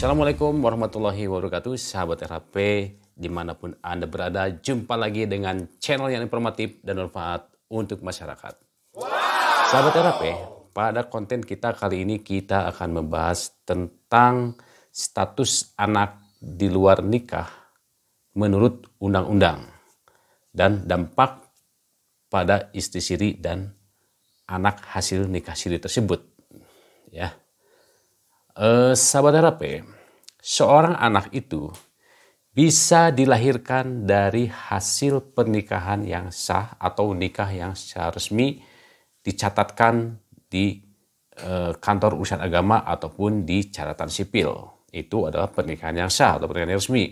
Assalamualaikum warahmatullahi wabarakatuh, sahabat RHP dimanapun Anda berada. Jumpa lagi dengan channel yang informatif dan bermanfaat untuk masyarakat. Sahabat RHP, pada konten kita kali ini kita akan membahas tentang status anak di luar nikah menurut undang-undang dan dampak pada istri siri dan anak hasil nikah siri tersebut. Ya. Sahabat RHP, seorang anak itu bisa dilahirkan dari hasil pernikahan yang sah atau nikah yang secara resmi dicatatkan di kantor urusan agama ataupun di catatan sipil. Itu adalah pernikahan yang sah atau pernikahan yang resmi.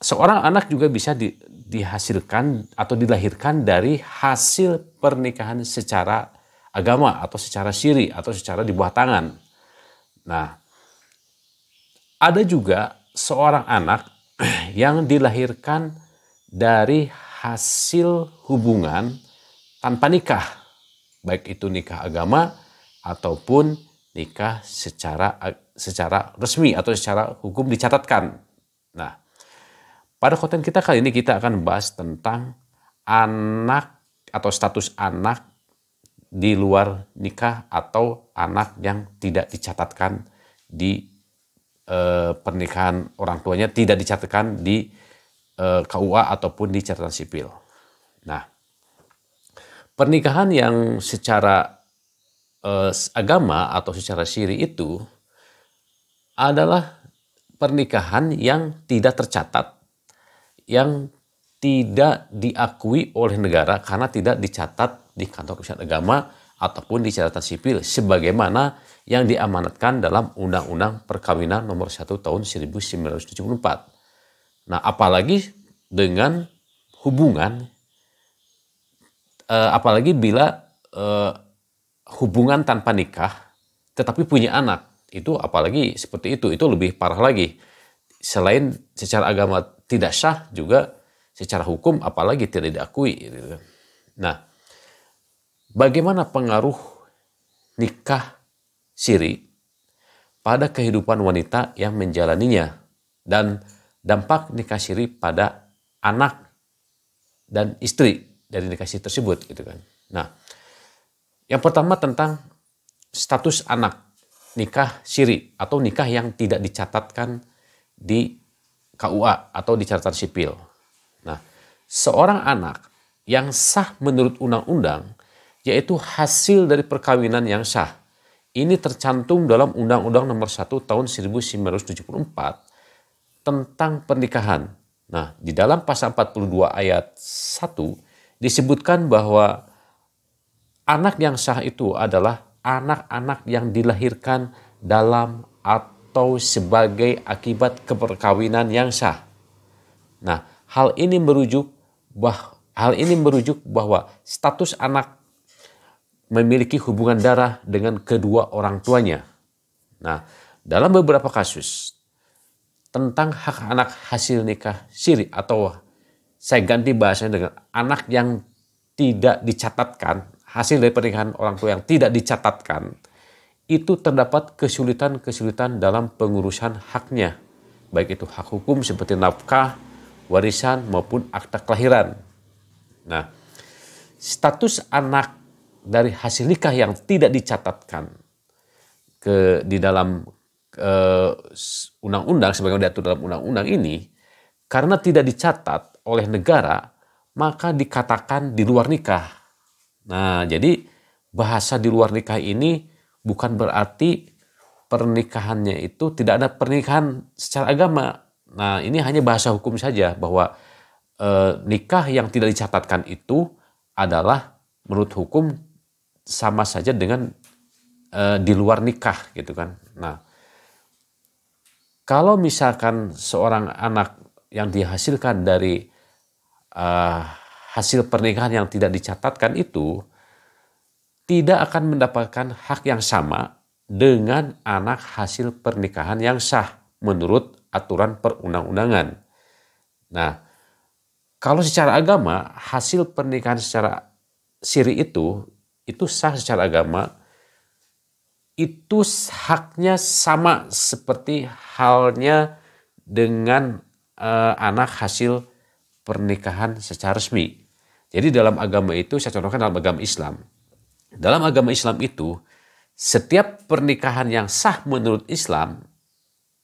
Seorang anak juga bisa dihasilkan atau dilahirkan dari hasil pernikahan secara agama atau secara siri atau secara di bawah tangan. Nah, ada juga seorang anak yang dilahirkan dari hasil hubungan tanpa nikah, baik itu nikah agama ataupun nikah secara resmi atau secara hukum dicatatkan. Nah, pada konten kita kali ini kita akan bahas tentang anak atau status anak di luar nikah atau anak yang tidak dicatatkan di pernikahan orang tuanya, tidak dicatatkan di KUA ataupun di catatan sipil. Nah, pernikahan yang secara agama atau secara siri itu adalah pernikahan yang tidak tercatat, yang tidak diakui oleh negara karena tidak dicatat di kantor urusan agama ataupun di catatan sipil sebagaimana yang diamanatkan dalam Undang-Undang Perkawinan Nomor 1 Tahun 1974. Nah, apalagi dengan hubungan, apalagi bila hubungan tanpa nikah tetapi punya anak, itu apalagi seperti itu lebih parah lagi. Selain secara agama tidak sah, juga secara hukum apalagi tidak diakui. Nah, bagaimana pengaruh nikah siri pada kehidupan wanita yang menjalaninya dan dampak nikah siri pada anak dan istri dari nikah siri tersebut, gitu kan. Nah, yang pertama tentang status anak nikah siri atau nikah yang tidak dicatatkan di KUA atau di catatan sipil. Nah, seorang anak yang sah menurut undang-undang yaitu hasil dari perkawinan yang sah. Ini tercantum dalam Undang-Undang Nomor 1 Tahun 1974 tentang pernikahan. Nah, di dalam pasal 42 ayat 1 disebutkan bahwa anak yang sah itu adalah anak-anak yang dilahirkan dalam atau sebagai akibat keperkawinan yang sah. Nah, hal ini merujuk bahwa status anak memiliki hubungan darah dengan kedua orang tuanya. Nah, dalam beberapa kasus tentang hak anak hasil nikah siri, atau saya ganti bahasanya dengan anak yang tidak dicatatkan, hasil dari pernikahan orang tua yang tidak dicatatkan, itu terdapat kesulitan-kesulitan dalam pengurusan haknya, baik itu hak hukum seperti nafkah, warisan maupun akta kelahiran. Nah, status anak dari hasil nikah yang tidak dicatatkan di dalam undang-undang sebagaimana diatur dalam undang-undang ini, karena tidak dicatat oleh negara, maka dikatakan di luar nikah. Nah, jadi bahasa di luar nikah ini bukan berarti pernikahannya itu tidak ada pernikahan secara agama. Nah, ini hanya bahasa hukum saja bahwa nikah yang tidak dicatatkan itu adalah menurut hukum sama saja dengan di luar nikah, gitu kan. Nah, kalau misalkan seorang anak yang dihasilkan dari hasil pernikahan yang tidak dicatatkan itu tidak akan mendapatkan hak yang sama dengan anak hasil pernikahan yang sah menurut aturan perundang-undangan. Nah, kalau secara agama hasil pernikahan secara siri itu sah secara agama itu haknya sama seperti halnya dengan anak hasil pernikahan secara resmi. Jadi dalam agama itu, saya contohkan dalam agama Islam. Dalam agama Islam itu, setiap pernikahan yang sah menurut Islam,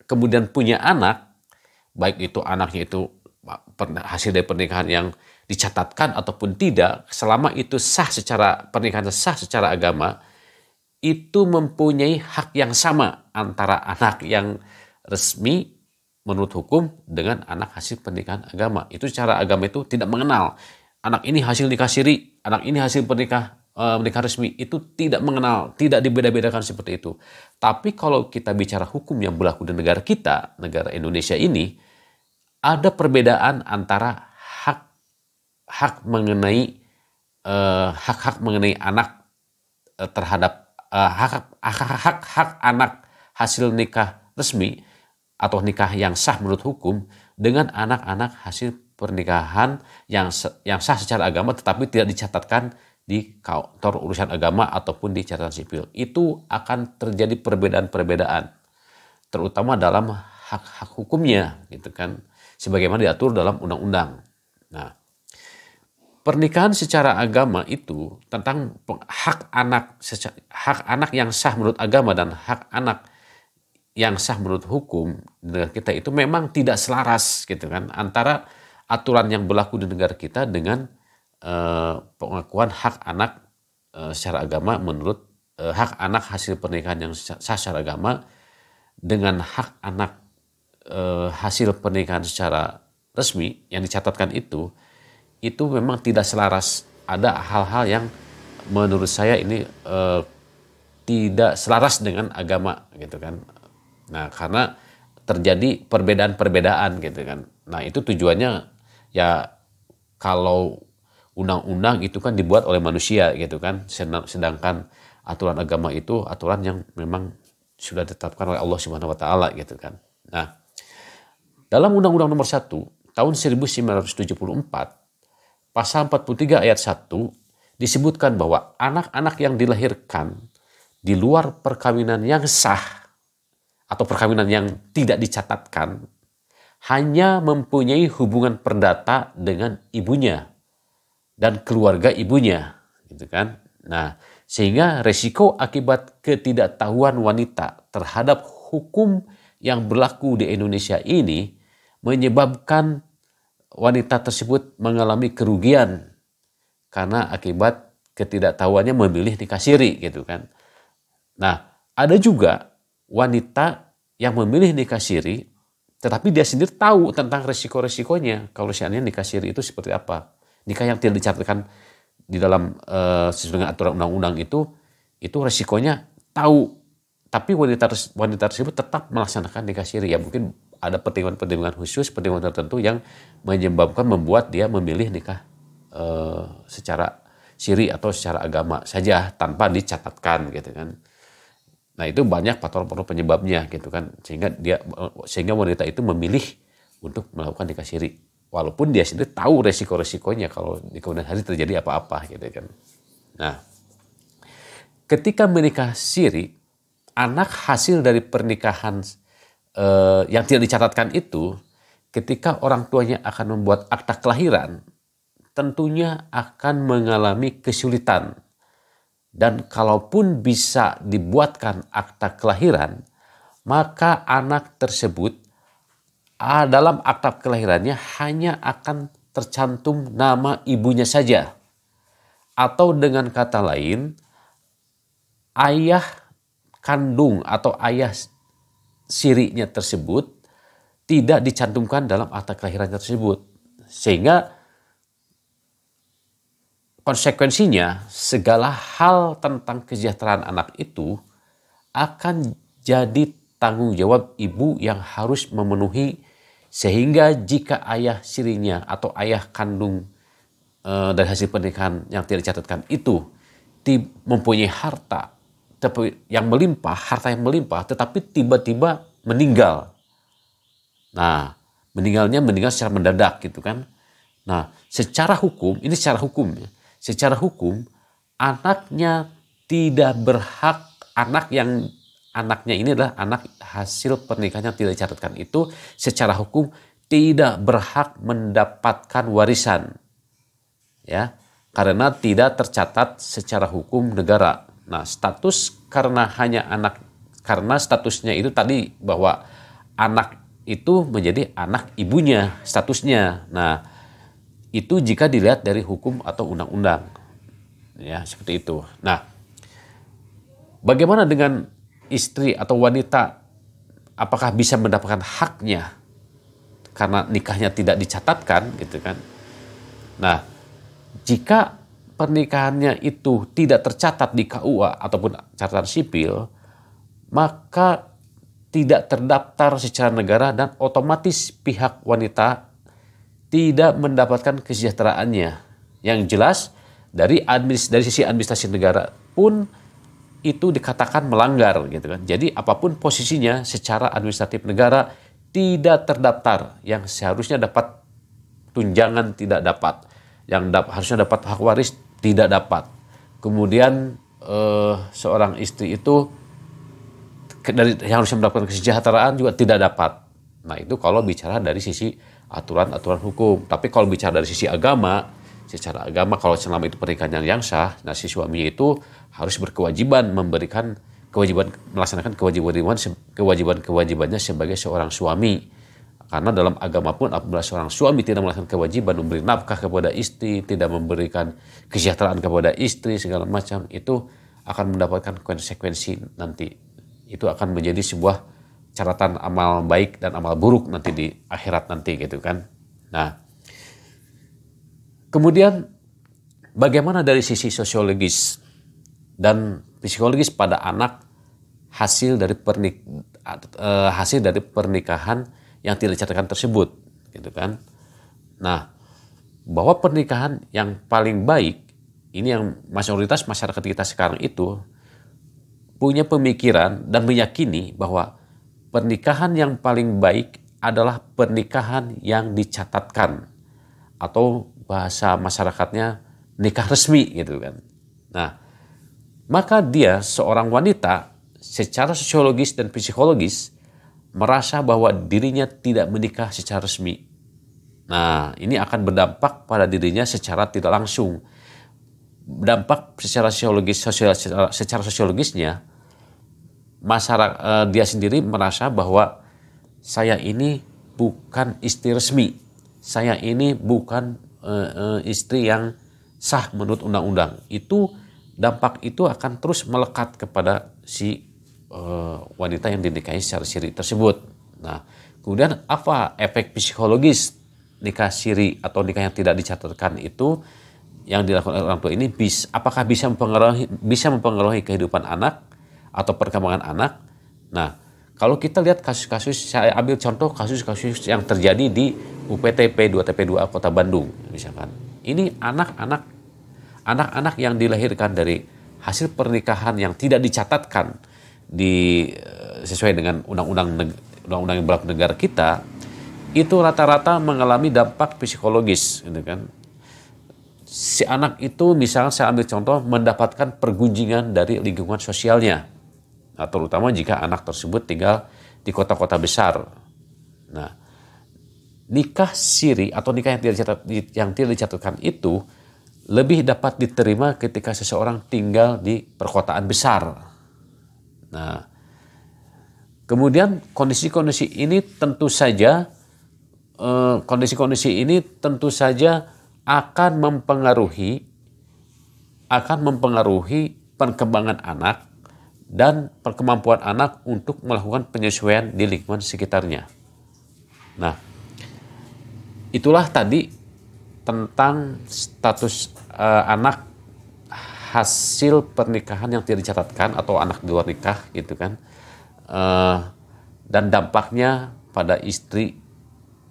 kemudian punya anak, baik itu anaknya itu hasil dari pernikahan yang dicatatkan ataupun tidak, selama itu sah secara pernikahan sah secara agama, itu mempunyai hak yang sama antara anak yang resmi menurut hukum dengan anak hasil pernikahan agama. Itu secara agama itu tidak mengenal anak ini hasil nikah siri, anak ini hasil menikah resmi, itu tidak mengenal, tidak dibeda-bedakan seperti itu. Tapi kalau kita bicara hukum yang berlaku di negara kita, negara Indonesia ini, ada perbedaan antara hak mengenai hak-hak mengenai anak terhadap hak anak hasil nikah resmi atau nikah yang sah menurut hukum dengan anak-anak hasil pernikahan yang sah secara agama tetapi tidak dicatatkan di kantor urusan agama ataupun di catatan sipil. Itu akan terjadi perbedaan-perbedaan terutama dalam hak-hak hukumnya gitu kan, sebagaimana diatur dalam undang-undang. Nah, pernikahan secara agama itu tentang hak anak yang sah menurut agama dan hak anak yang sah menurut hukum di negara kita itu memang tidak selaras gitu kan antara aturan yang berlaku di negara kita dengan pengakuan hak anak secara agama menurut hak anak hasil pernikahan yang sah secara agama dengan hak anak hasil pernikahan secara resmi yang dicatatkan itu memang tidak selaras. Ada hal-hal yang menurut saya ini tidak selaras dengan agama gitu kan. Nah, karena terjadi perbedaan-perbedaan gitu kan. Nah, itu tujuannya ya kalau undang-undang itu kan dibuat oleh manusia gitu kan. Sedangkan aturan agama itu aturan yang memang sudah ditetapkan oleh Allah Subhanahu wa taala gitu kan. Nah, dalam Undang-Undang Nomor 1 tahun 1974 Pasal 43 ayat 1 disebutkan bahwa anak-anak yang dilahirkan di luar perkawinan yang sah atau perkawinan yang tidak dicatatkan hanya mempunyai hubungan perdata dengan ibunya dan keluarga ibunya, gitu kan. Nah, sehingga resiko akibat ketidaktahuan wanita terhadap hukum yang berlaku di Indonesia ini menyebabkan wanita tersebut mengalami kerugian karena akibat ketidaktahuannya memilih nikah siri gitu kan. Nah, ada juga wanita yang memilih nikah siri tetapi dia sendiri tahu tentang resiko-resikonya kalau seandainya nikah siri itu seperti apa. Nikah yang tidak dicatatkan di dalam sesuai dengan aturan undang-undang itu resikonya tahu, tapi wanita tersebut tetap melaksanakan nikah siri. Ya mungkin ada pertimbangan khusus, pertimbangan tertentu yang menyebabkan membuat dia memilih nikah secara siri atau secara agama saja tanpa dicatatkan gitu kan. Nah, itu banyak faktor-faktor penyebabnya gitu kan, sehingga wanita itu memilih untuk melakukan nikah siri walaupun dia sendiri tahu resiko-resikonya kalau di kemudian hari terjadi apa-apa gitu kan. Nah, ketika menikah siri, anak hasil dari pernikahan yang tidak dicatatkan itu, ketika orang tuanya akan membuat akta kelahiran, tentunya akan mengalami kesulitan. Dan kalaupun bisa dibuatkan akta kelahiran, maka anak tersebut dalam akta kelahirannya hanya akan tercantum nama ibunya saja. Atau dengan kata lain, ayah kandung atau ayah sirinya tersebut tidak dicantumkan dalam akta kelahiran tersebut. Sehingga konsekuensinya segala hal tentang kesejahteraan anak itu akan jadi tanggung jawab ibu yang harus memenuhi, sehingga jika ayah sirinya atau ayah kandung dari hasil pernikahan yang tidak dicatatkan itu mempunyai harta yang melimpah tetapi tiba-tiba meninggal. Nah, meninggal secara mendadak gitu kan. Nah, secara hukum anaknya tidak berhak anaknya ini adalah anak hasil pernikahan yang tidak dicatatkan itu secara hukum tidak berhak mendapatkan warisan, ya, karena tidak tercatat secara hukum negara. Nah, karena statusnya itu tadi bahwa anak itu menjadi anak ibunya statusnya. Nah, itu jika dilihat dari hukum atau undang-undang, ya, seperti itu. Nah, bagaimana dengan istri atau wanita, apakah bisa mendapatkan haknya karena nikahnya tidak dicatatkan, gitu kan? Nah, jika pernikahannya itu tidak tercatat di KUA ataupun catatan sipil, maka tidak terdaftar secara negara dan otomatis pihak wanita tidak mendapatkan kesejahteraannya. Yang jelas dari sisi administrasi negara pun itu dikatakan melanggar, gitu kan. Jadi apapun posisinya secara administratif negara tidak terdaftar, yang seharusnya dapat tunjangan tidak dapat, yang harusnya dapat hak waris tidak dapat. Kemudian seorang istri itu yang harusnya mendapatkan kesejahteraan juga tidak dapat. Nah, itu kalau bicara dari sisi aturan-aturan hukum. Tapi kalau bicara dari sisi agama, secara agama kalau selama itu pernikahan yang sah, nah si suami itu harus berkewajiban melaksanakan kewajibannya sebagai seorang suami. Karena dalam agama pun apabila seorang suami tidak melaksanakan kewajiban memberi nafkah kepada istri, tidak memberikan kesejahteraan kepada istri segala macam, itu akan mendapatkan konsekuensi nanti. Itu akan menjadi sebuah catatan amal baik dan amal buruk nanti di akhirat nanti, gitu kan. Nah, kemudian bagaimana dari sisi sosiologis dan psikologis pada anak hasil dari pernikahan yang tidak dicatatkan tersebut, gitu kan. Nah, bahwa pernikahan yang paling baik ini yang mayoritas masyarakat kita sekarang itu punya pemikiran dan meyakini bahwa pernikahan yang paling baik adalah pernikahan yang dicatatkan atau bahasa masyarakatnya nikah resmi, gitu kan. Nah, maka dia seorang wanita secara sosiologis dan psikologis merasa bahwa dirinya tidak menikah secara resmi. Nah, ini akan berdampak pada dirinya secara tidak langsung. Dampak secara sosiologisnya, masyarakat dia sendiri merasa bahwa saya ini bukan istri resmi, saya ini bukan istri yang sah menurut undang-undang. Dampak itu akan terus melekat kepada si wanita yang dinikahi secara siri tersebut. Nah, kemudian apa efek psikologis nikah siri atau nikah yang tidak dicatatkan itu yang dilakukan oleh orang tua ini? Apakah bisa mempengaruhi kehidupan anak atau perkembangan anak? Nah, kalau kita lihat kasus-kasus, saya ambil contoh kasus-kasus yang terjadi di UPTP 2TP2 Kota Bandung misalkan. Ini anak-anak yang dilahirkan dari hasil pernikahan yang tidak dicatatkan sesuai dengan undang-undang yang berlaku negara kita, itu rata-rata mengalami dampak psikologis, gitu kan. Si anak itu misalnya saya ambil contoh mendapatkan pergunjingan dari lingkungan sosialnya. Nah, terutama jika anak tersebut tinggal di kota-kota besar. Nah, nikah siri atau nikah yang tidak dicatatkan itu lebih dapat diterima ketika seseorang tinggal di perkotaan besar. Nah, kemudian kondisi-kondisi ini tentu saja akan mempengaruhi perkembangan anak dan kemampuan anak untuk melakukan penyesuaian di lingkungan sekitarnya. Nah, itulah tadi tentang status anak hasil pernikahan yang tidak dicatatkan atau anak di luar nikah, gitu kan, dan dampaknya pada istri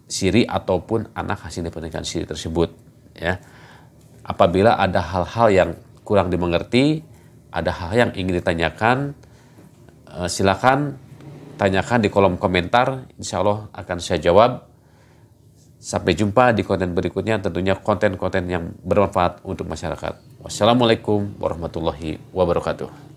siri ataupun anak hasil dari pernikahan siri tersebut, ya. Apabila ada hal-hal yang kurang dimengerti, ada hal yang ingin ditanyakan, silakan tanyakan di kolom komentar. Insya Allah akan saya jawab. Sampai jumpa di konten berikutnya, tentunya konten-konten yang bermanfaat untuk masyarakat. Wassalamualaikum warahmatullahi wabarakatuh.